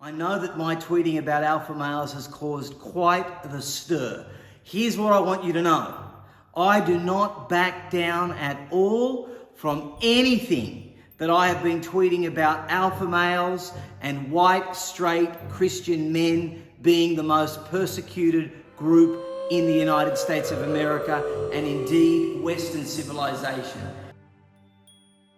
I know that my tweeting about alpha males has caused quite the stir. Here's what I want you to know. I do not back down at all from anything that I have been tweeting about alpha males and white, straight Christian men being the most persecuted group in the United States of America and indeed Western civilization.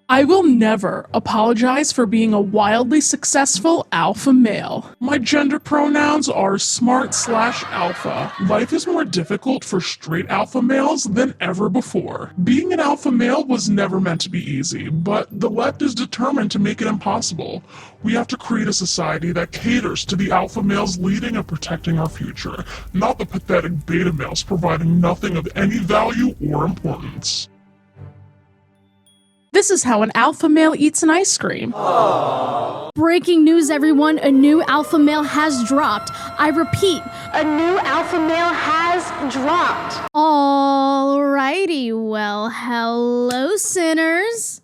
I will never apologize for being a wildly successful alpha male. My gender pronouns are smart/alpha. Life is more difficult for straight alpha males than ever before. Being an alpha male was never meant to be easy, but the left is determined to make it impossible. We have to create a society that caters to the alpha males leading and protecting our future, not the pathetic beta males providing nothing of any value or importance. This is how an alpha male eats an ice cream. Aww. Breaking news, everyone. A new alpha male has dropped. I repeat, a new alpha male has dropped. Alrighty, well, hello, sinners.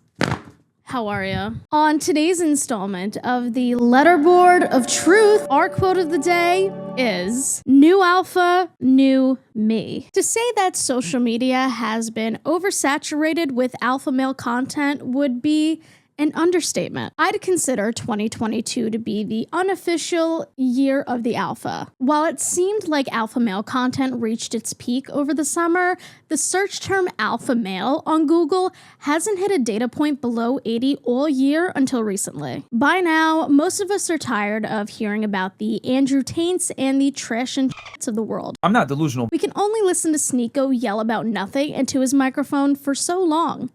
How are ya? On today's installment of the Letterboard of Truth, our quote of the day is, "New alpha, new me." To say that social media has been oversaturated with alpha male content would be an understatement. I'd consider 2022 to be the unofficial year of the alpha. While it seemed like alpha male content reached its peak over the summer, the search term alpha male on Google hasn't hit a data point below 80 all year until recently. By now, most of us are tired of hearing about the Andrew Taints and the trash and of the world. I'm not delusional. We can only listen to Sneeko yell about nothing into his microphone for so long.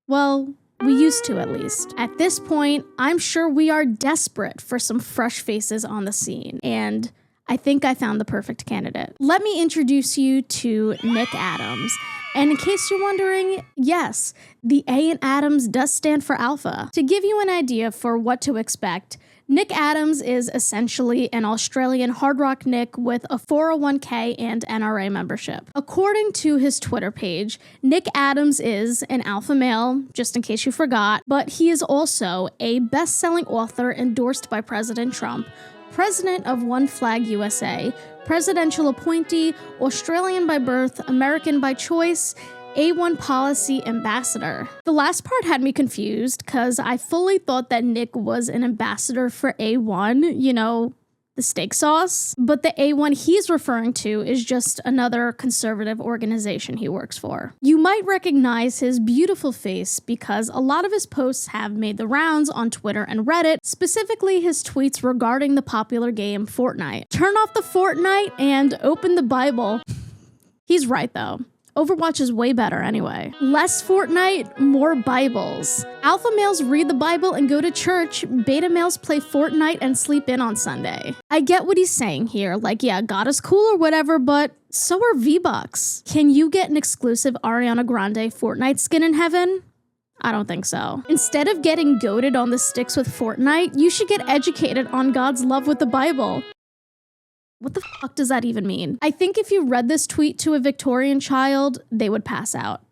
Well, we used to, at least. At this point, I'm sure we are desperate for some fresh faces on the scene, and I think I found the perfect candidate. Let me introduce you to Nick Adams. And in case you're wondering, yes, the A in Adams does stand for alpha. To give you an idea for what to expect, Nick Adams is essentially an Australian hard rock Nick with a 401k and NRA membership. According to his Twitter page, Nick Adams is an alpha male, just in case you forgot, but he is also a best-selling author endorsed by President Trump, president of One Flag USA, presidential appointee, Australian by birth, American by choice, A1 policy ambassador. The last part had me confused because I fully thought that Nick was an ambassador for A1, you know, the steak sauce. But the A1 he's referring to is just another conservative organization he works for. You might recognize his beautiful face because a lot of his posts have made the rounds on Twitter and Reddit, specifically his tweets regarding the popular game Fortnite. Turn off the Fortnite and open the Bible. He's right though. Overwatch is way better anyway. Less Fortnite, more Bibles. Alpha males read the Bible and go to church. Beta males play Fortnite and sleep in on Sunday. I get what he's saying here, like, yeah, God is cool or whatever, but so are V-Bucks. Can you get an exclusive Ariana Grande Fortnite skin in heaven? I don't think so. Instead of getting goated on the sticks with Fortnite, you should get educated on God's love with the Bible. What the fuck does that even mean? I think if you read this tweet to a Victorian child, they would pass out.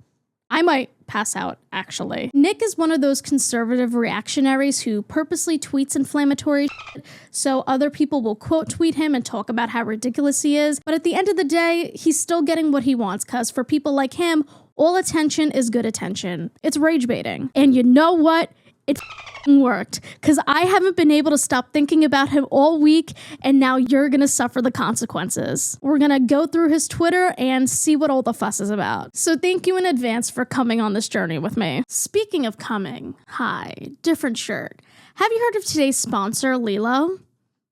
I might pass out, actually. Nick is one of those conservative reactionaries who purposely tweets inflammatory shit, so other people will quote tweet him and talk about how ridiculous he is, but at the end of the day, he's still getting what he wants, cause for people like him, all attention is good attention. It's rage baiting. And you know what? It worked, because I haven't been able to stop thinking about him all week, and now you're gonna suffer the consequences. We're gonna go through his Twitter and see what all the fuss is about. So thank you in advance for coming on this journey with me. Speaking of coming, hi, different shirt. Have you heard of today's sponsor, LELO?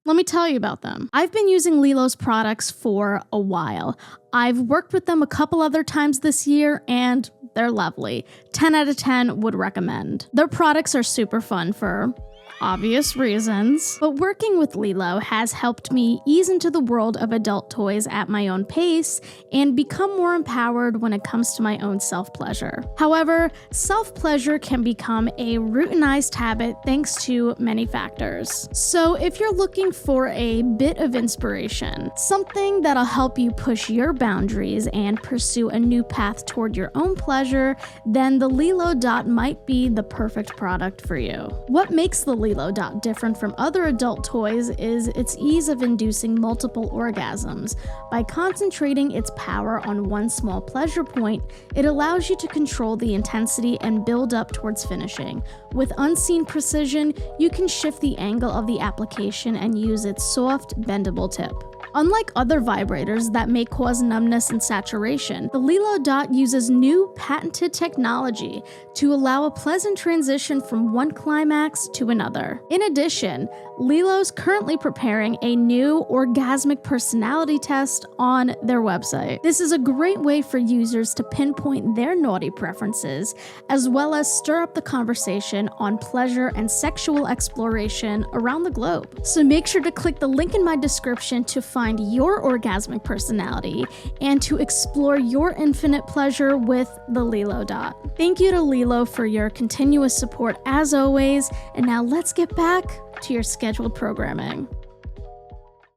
Let me tell you about them. I've been using LELO's products for a while. I've worked with them a couple other times this year, and they're lovely. 10 out of 10 would recommend. Their products are super fun for obvious reasons, but working with LELO has helped me ease into the world of adult toys at my own pace and become more empowered when it comes to my own self-pleasure. However, self-pleasure can become a routinized habit thanks to many factors. So if you're looking for a bit of inspiration, something that'll help you push your boundaries and pursue a new path toward your own pleasure, then the LELO Dot might be the perfect product for you. What makes the LELO dot different from other adult toys is its ease of inducing multiple orgasms. By concentrating its power on one small pleasure point, it allows you to control the intensity and build up towards finishing. With unseen precision, you can shift the angle of the application and use its soft, bendable tip. Unlike other vibrators that may cause numbness and saturation, the LELO Dot uses new patented technology to allow a pleasant transition from one climax to another. In addition, LELO's currently preparing a new orgasmic personality test on their website. This is a great way for users to pinpoint their naughty preferences, as well as stir up the conversation on pleasure and sexual exploration around the globe. So make sure to click the link in my description to find your orgasmic personality and to explore your infinite pleasure with the LELO Dot. Thank you to LELO for your continuous support as always, and now let's get back to your scheduled programming.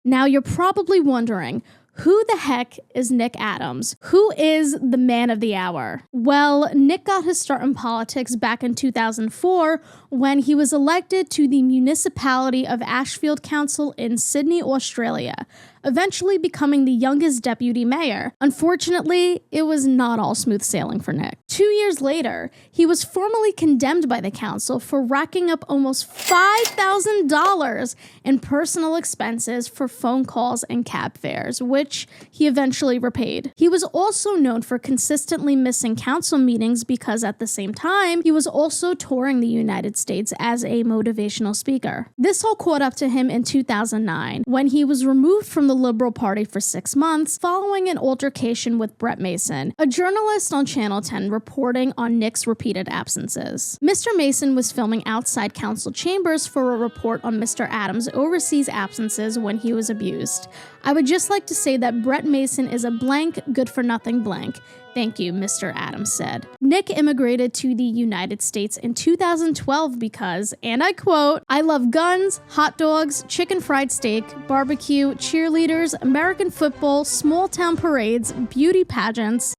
Now you're probably wondering, who the heck is Nick Adams? Who is the man of the hour? Well, Nick got his start in politics back in 2004 when he was elected to the municipality of Ashfield Council in Sydney, Australia, eventually becoming the youngest deputy mayor. Unfortunately, it was not all smooth sailing for Nick. 2 years later, he was formally condemned by the council for racking up almost $5,000 in personal expenses for phone calls and cab fares, which he eventually repaid. He was also known for consistently missing council meetings because at the same time, he was also touring the United States as a motivational speaker. This all caught up to him in 2009 when he was removed from the Liberal Party for 6 months following an altercation with Brett Mason, a journalist on Channel 10 reporting on Nick's repeated absences. Mr. Mason was filming outside council chambers for a report on Mr. Adams' overseas absences when he was abused. I would just like to say that Brett Mason is a blank, good-for-nothing blank. Thank you, Mr. Adams said. Nick immigrated to the United States in 2012 because, and I quote, "I love guns, hot dogs, chicken fried steak, barbecue, cheerleaders, American football, small town parades, beauty pageants,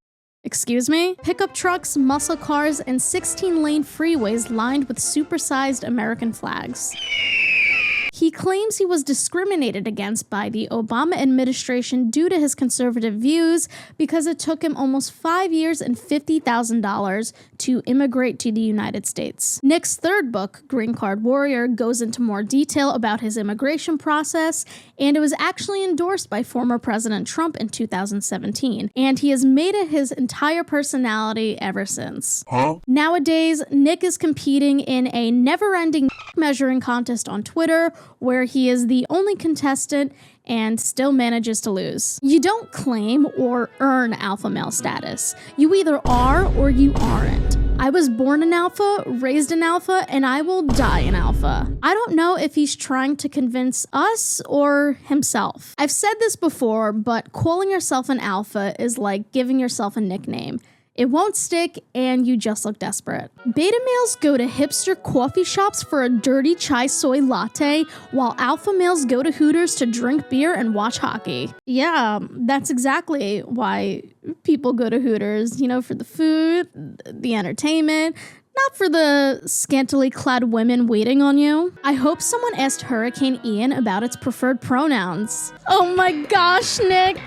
excuse me, pickup trucks, muscle cars, and 16-lane freeways lined with supersized American flags." He claims he was discriminated against by the Obama administration due to his conservative views because it took him almost 5 years and $50,000 to immigrate to the United States. Nick's third book, Green Card Warrior, goes into more detail about his immigration process, and it was actually endorsed by former President Trump in 2017, and he has made it his entire personality ever since. Nowadays, Nick is competing in a never-ending measuring contest on Twitter, where he is the only contestant and still manages to lose. You don't claim or earn alpha male status. You either are or you aren't. I was born an alpha, raised an alpha, and I will die an alpha. I don't know if he's trying to convince us or himself. I've said this before, but calling yourself an alpha is like giving yourself a nickname. It won't stick, and you just look desperate. Beta males go to hipster coffee shops for a dirty chai soy latte, while alpha males go to Hooters to drink beer and watch hockey. Yeah, that's exactly why people go to Hooters, for the food, the entertainment, not for the scantily clad women waiting on you. I hope someone asked Hurricane Ian about its preferred pronouns. Oh my gosh, Nick,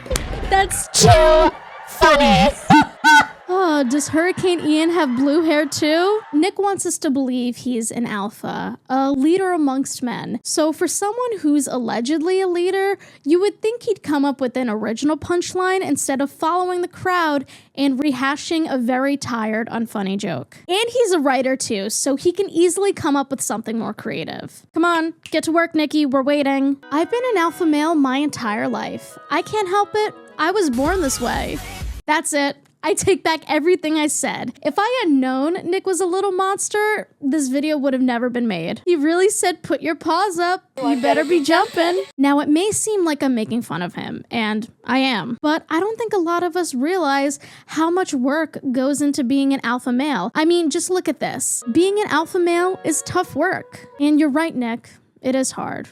that's too funny. Oh, does Hurricane Ian have blue hair too? Nick wants us to believe he's an alpha, a leader amongst men. So for someone who's allegedly a leader, you would think he'd come up with an original punchline instead of following the crowd and rehashing a very tired, unfunny joke. And he's a writer too, so he can easily come up with something more creative. Come on, get to work, Nikki, we're waiting. I've been an alpha male my entire life. I can't help it. I was born this way. That's it. I take back everything I said. If I had known Nick was a little monster, this video would have never been made. He really said, put your paws up. You better be jumping. Now, it may seem like I'm making fun of him, and I am, but I don't think a lot of us realize how much work goes into being an alpha male. I mean, just look at this. Being an alpha male is tough work. And you're right, Nick. It is hard.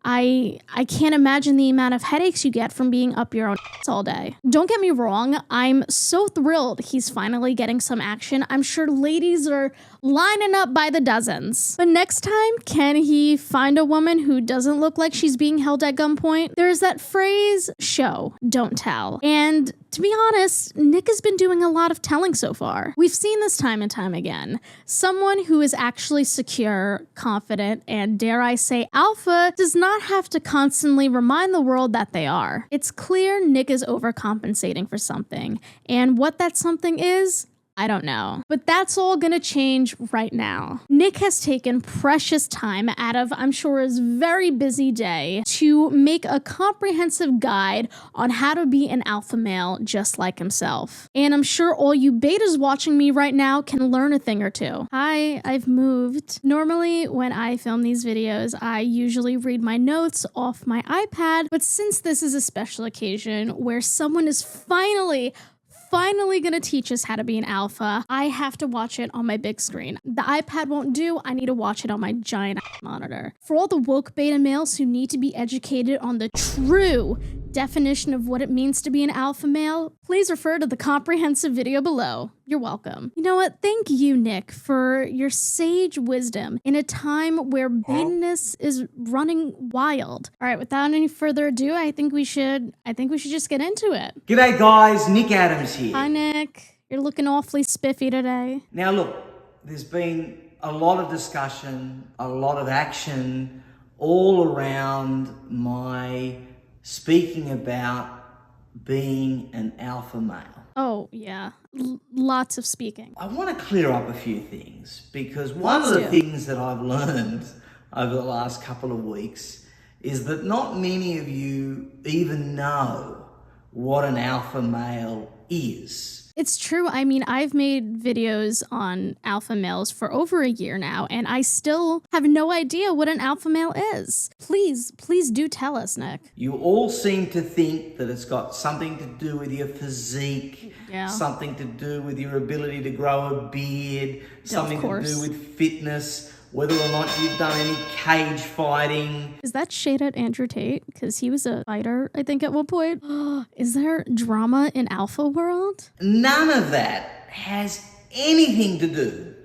I can't imagine the amount of headaches you get from being up your own all day. Don't get me wrong, I'm so thrilled he's finally getting some action. I'm sure ladies are lining up by the dozens. But next time, can he find a woman who doesn't look like she's being held at gunpoint? There's that phrase, show, don't tell. And to be honest, Nick has been doing a lot of telling so far. We've seen this time and time again. Someone who is actually secure, confident, and dare I say alpha does not have to constantly remind the world that they are. It's clear Nick is overcompensating for something, and what that something is, I don't know. But that's all gonna change right now. Nick has taken precious time out of, I'm sure, his very busy day to make a comprehensive guide on how to be an alpha male just like himself. And I'm sure all you betas watching me right now can learn a thing or two. Hi, I've moved. Normally, when I film these videos, I usually read my notes off my iPad, but since this is a special occasion where someone is finally gonna teach us how to be an alpha, I have to watch it on my big screen. The iPad won't do, I need to watch it on my giant monitor. For all the woke beta males who need to be educated on the true definition of what it means to be an alpha male, please refer to the comprehensive video below. You're welcome. You know what? Thank you, Nick, for your sage wisdom in a time where beta-ness is running wild. All right, without any further ado, I think we should just get into it. G'day guys, Nick Adams here. Hi, Nick. You're looking awfully spiffy today. Now look, there's been a lot of discussion, a lot of action all around my speaking about being an alpha male. Oh, yeah. Lots of speaking. I want to clear up a few things because one of the things that I've learned over the last couple of weeks is that not many of you even know what an alpha male is. It's true. I mean, I've made videos on alpha males for over a year now, and I still have no idea what an alpha male is. Please do tell us, Nick. You all seem to think that it's got something to do with your physique, something to do with your ability to grow a beard, something to do with fitness, whether or not you've done any cage fighting. Is that shade at Andrew Tate? Because he was a fighter, I think, at one point. Is there drama in Alpha World? None of that has anything to do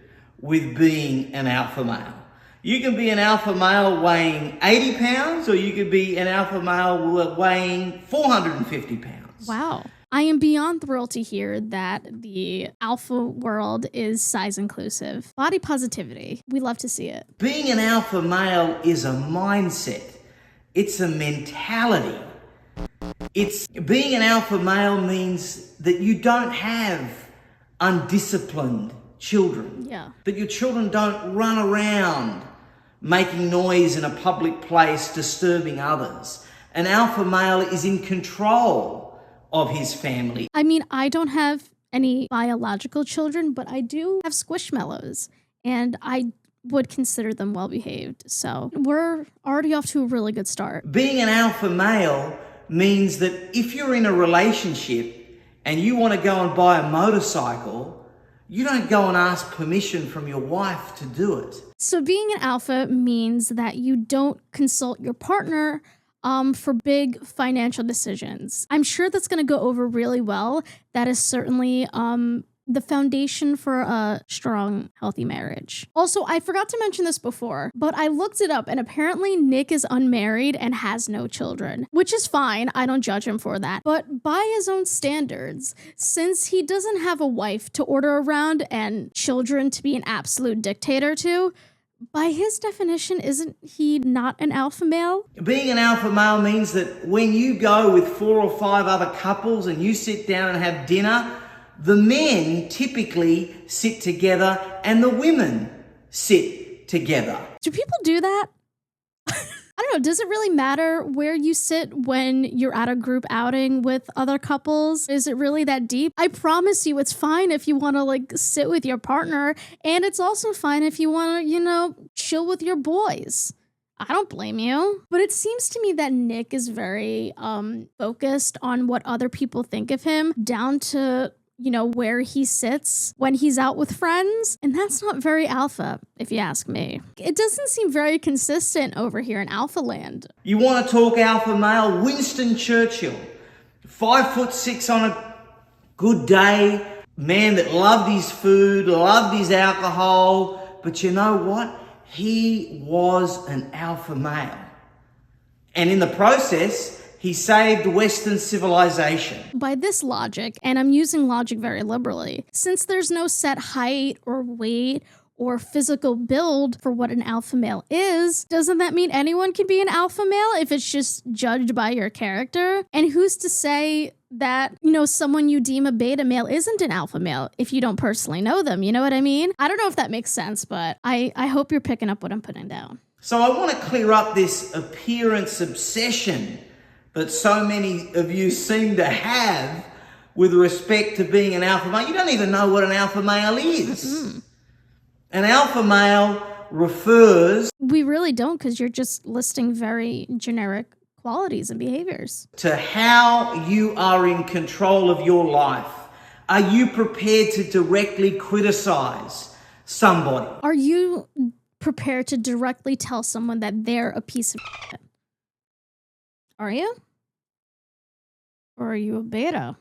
with being an alpha male. You can be an alpha male weighing 80 pounds, or you could be an alpha male weighing 450 pounds. Wow. I am beyond thrilled to hear that the alpha world is size inclusive. Body positivity. We love to see it. Being an alpha male is a mindset. It's a mentality. Being an alpha male means that you don't have undisciplined children. Yeah. That your children don't run around making noise in a public place, disturbing others. An alpha male is in control of his family. I mean, I don't have any biological children, but I do have squishmallows, and I would consider them well behaved. So we're already off to a really good start. Being an alpha male means that if you're in a relationship and you want to go and buy a motorcycle, you don't go and ask permission from your wife to do it. So being an alpha means that you don't consult your partner for big financial decisions. I'm sure that's going to go over really well. That is certainly the foundation for a strong, healthy marriage. Also, I forgot to mention this before, but I looked it up, and apparently Nick is unmarried and has no children, which is fine. I don't judge him for that. But by his own standards, since he doesn't have a wife to order around and children to be an absolute dictator to, by his definition, isn't he not an alpha male? Being an alpha male means that when you go with 4 or 5 other couples and you sit down and have dinner, the men typically sit together and the women sit together. Do people do that? I don't know. Does it really matter where you sit when you're at a group outing with other couples? Is it really that deep? I promise you it's fine if you want to sit with your partner, and it's also fine if you want to, chill with your boys. I don't blame you. But it seems to me that Nick is very focused on what other people think of him, down to where he sits when he's out with friends. And that's not very alpha, if you ask me. It doesn't seem very consistent over here in Alpha Land. You want to talk alpha male? Winston Churchill, 5'6" on a good day, man that loved his food, loved his alcohol, but you know what? He was an alpha male. And in the process, he saved Western civilization. By this logic, and I'm using logic very liberally, since there's no set height or weight or physical build for what an alpha male is, doesn't that mean anyone can be an alpha male if it's just judged by your character? And who's to say that, someone you deem a beta male isn't an alpha male if you don't personally know them? You know what I mean? I don't know if that makes sense, but I hope you're picking up what I'm putting down. So I want to clear up this appearance obsession that so many of you seem to have with respect to being an alpha male. You don't even know what an alpha male is. Mm-hmm. An alpha male refers... We really don't, because you're just listing very generic qualities and behaviors. ...to how you are in control of your life. Are you prepared to directly criticize somebody? Are you prepared to directly tell someone that they're a piece of shit? Are you? Or are you a beta?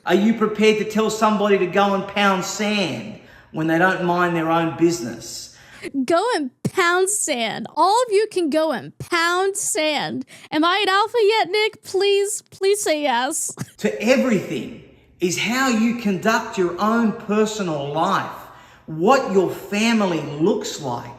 Are you prepared to tell somebody to go and pound sand when they don't mind their own business? Go and pound sand. All of you can go and pound sand. Am I an alpha yet, Nick? Please say yes. To everything is how you conduct your own personal life, what your family looks like,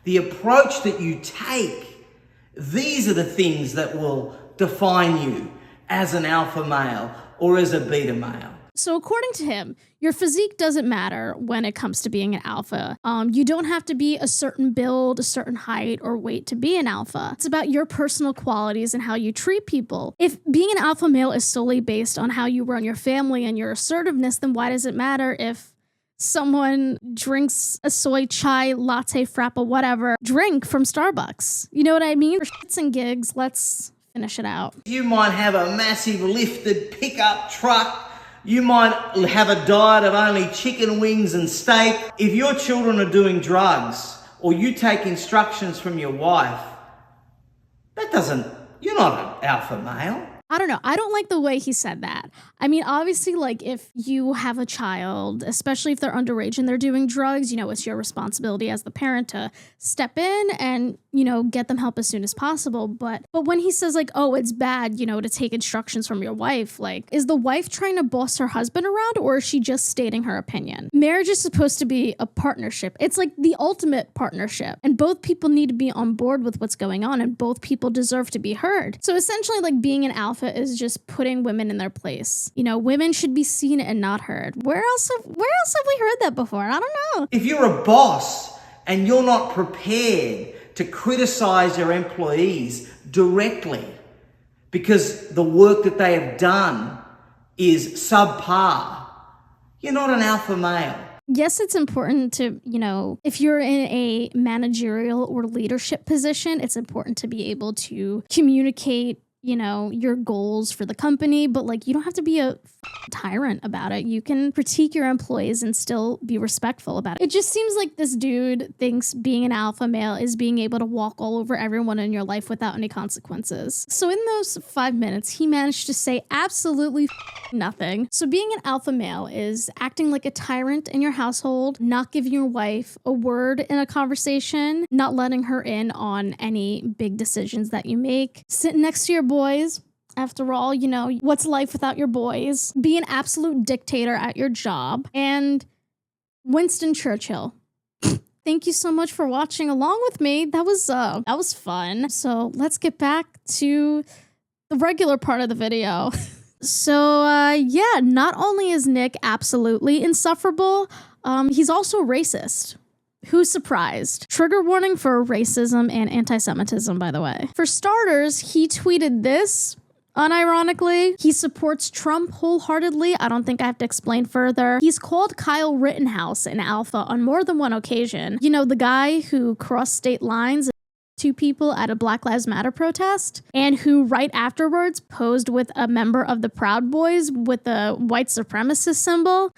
the approach that you take. These are the things that will define you as an alpha male or as a beta male. So according to him, your physique doesn't matter when it comes to being an alpha. You don't have to be a certain build, a certain height or weight to be an alpha. It's about your personal qualities and how you treat people. If being an alpha male is solely based on how you run your family and your assertiveness, then why does it matter if someone drinks a soy chai latte frappa whatever drink from Starbucks? You know what I mean? For shits and gigs, let's finish it out. You might have a massive lifted pickup truck. You might have a diet of only chicken wings and steak. If your children are doing drugs or you take instructions from your wife, you're not an alpha male. I don't know. I don't like the way he said that. I mean, obviously, like, if you have a child, especially if they're underage and they're doing drugs, it's your responsibility as the parent to step in and, get them help as soon as possible. But when he says, like, oh, it's bad, to take instructions from your wife, like, is the wife trying to boss her husband around, or is she just stating her opinion? Marriage is supposed to be a partnership. It's like the ultimate partnership. And both people need to be on board with what's going on, and both people deserve to be heard. So essentially, like, being an alpha is just putting women in their place. Women should be seen and not heard. Where else have we heard that before? I don't know. If you're a boss and you're not prepared to criticize your employees directly because the work that they have done is subpar, you're not an alpha male. Yes, it's important to, if you're in a managerial or leadership position, it's important to be able to communicate your goals for the company, but like, you don't have to be a tyrant about it. You can critique your employees and still be respectful about it. It just seems like this dude thinks being an alpha male is being able to walk all over everyone in your life without any consequences. So in those 5 minutes, he managed to say absolutely nothing. So being an alpha male is acting like a tyrant in your household, not giving your wife a word in a conversation, not letting her in on any big decisions that you make, sitting next to your boys. After all, what's life without your boys? Be an absolute dictator at your job. And Winston Churchill. Thank you so much for watching along with me. That was fun. So let's get back to the regular part of the video. So yeah, not only is Nick absolutely insufferable, he's also racist. Who's surprised? Trigger warning for racism and anti-Semitism, by the way. For starters, he tweeted this. Unironically, he supports Trump wholeheartedly. I don't think I have to explain further. He's called Kyle Rittenhouse an alpha on more than one occasion. The guy who crossed state lines two people at a Black Lives Matter protest, and who right afterwards posed with a member of the Proud Boys with a white supremacist symbol.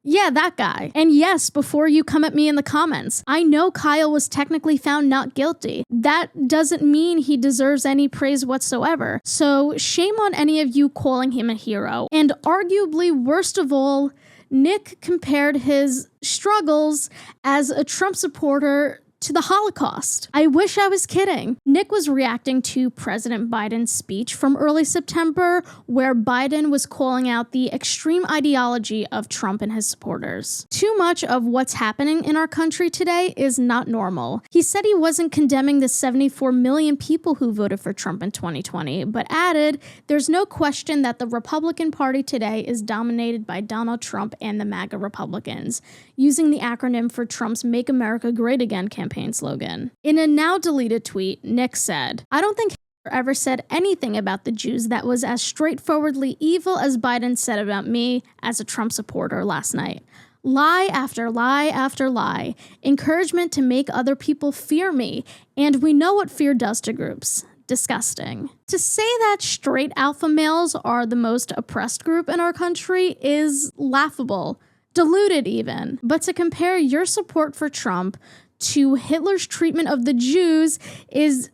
Yeah, that guy. And yes, before you come at me in the comments, I know Kyle was technically found not guilty. That doesn't mean he deserves any praise whatsoever. So shame on any of you calling him a hero. And arguably, worst of all, Nick compared his struggles as a Trump supporter to the Holocaust. I wish I was kidding. Nick was reacting to President Biden's speech from early September, where Biden was calling out the extreme ideology of Trump and his supporters. Too much of what's happening in our country today is not normal. He said he wasn't condemning the 74 million people who voted for Trump in 2020, but added, there's no question that the Republican Party today is dominated by Donald Trump and the MAGA Republicans, using the acronym for Trump's Make America Great Again campaign slogan. In a now deleted tweet, Nick said, I don't think Hitler ever said anything about the Jews that was as straightforwardly evil as Biden said about me as a Trump supporter last night. Lie after lie after lie. Encouragement to make other people fear me. And we know what fear does to groups. Disgusting. To say that straight alpha males are the most oppressed group in our country is laughable. Deluded even. But to compare your support for Trump to Hitler's treatment of the Jews is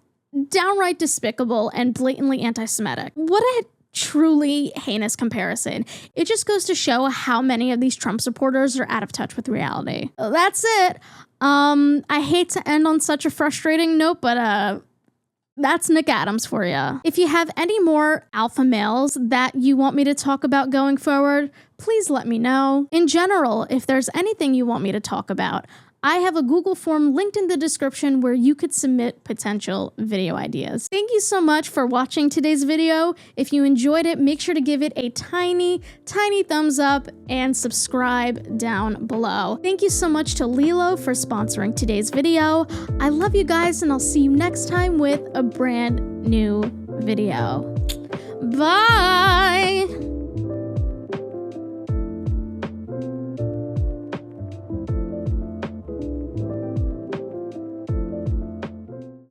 downright despicable and blatantly anti-Semitic. What a truly heinous comparison. It just goes to show how many of these Trump supporters are out of touch with reality. That's it. I hate to end on such a frustrating note, but that's Nick Adams for you. If you have any more alpha males that you want me to talk about going forward, please let me know. In general, if there's anything you want me to talk about, I have a Google form linked in the description where you could submit potential video ideas. Thank you so much for watching today's video. If you enjoyed it, make sure to give it a tiny, tiny thumbs up and subscribe down below. Thank you so much to LELO for sponsoring today's video. I love you guys, and I'll see you next time with a brand new video. Bye!